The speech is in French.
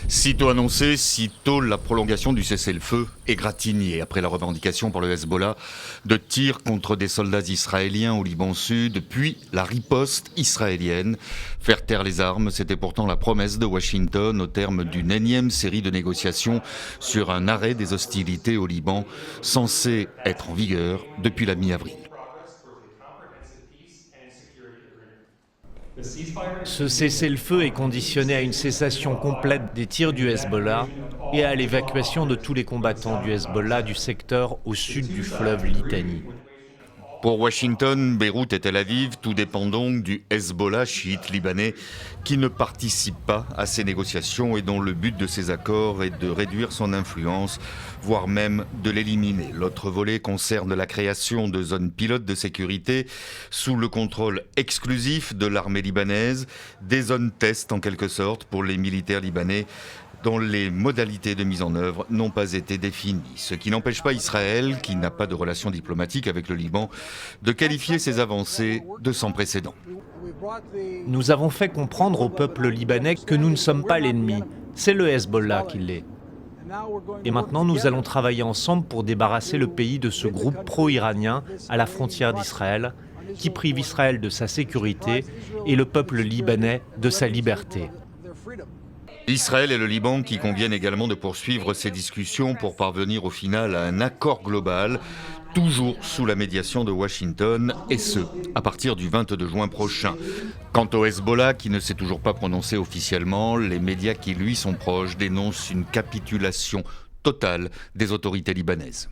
Sitôt annoncé, sitôt la prolongation du cessez-le-feu égratignée après la revendication par le Hezbollah de tirs contre des soldats israéliens au Liban Sud, puis la riposte israélienne. Faire taire les armes, c'était pourtant la promesse de Washington au terme d'une énième série de négociations sur un arrêt des hostilités au Liban, censé être en vigueur depuis la mi-avril. Ce cessez-le-feu est conditionné à une cessation complète des tirs du Hezbollah et à l'évacuation de tous les combattants du Hezbollah du secteur au sud du fleuve Litani. Pour Washington, Beyrouth et Tel Aviv, tout dépend donc du Hezbollah chiite libanais qui ne participe pas à ces négociations et dont le but de ces accords est de réduire son influence, voire même de l'éliminer. L'autre volet concerne la création de zones pilotes de sécurité sous le contrôle exclusif de l'armée libanaise, des zones test en quelque sorte pour les militaires libanais dont les modalités de mise en œuvre n'ont pas été définies. Ce qui n'empêche pas Israël, qui n'a pas de relations diplomatiques avec le Liban, de qualifier ces avancées de sans précédent. Nous avons fait comprendre au peuple libanais que nous ne sommes pas l'ennemi, c'est le Hezbollah qui l'est. Et maintenant, nous allons travailler ensemble pour débarrasser le pays de ce groupe pro-iranien à la frontière d'Israël, qui prive Israël de sa sécurité et le peuple libanais de sa liberté. Israël et le Liban qui conviennent également de poursuivre ces discussions pour parvenir au final à un accord global, toujours sous la médiation de Washington, et ce, à partir du 22 juin prochain. Quant au Hezbollah, qui ne s'est toujours pas prononcé officiellement, les médias qui lui sont proches dénoncent une capitulation totale des autorités libanaises.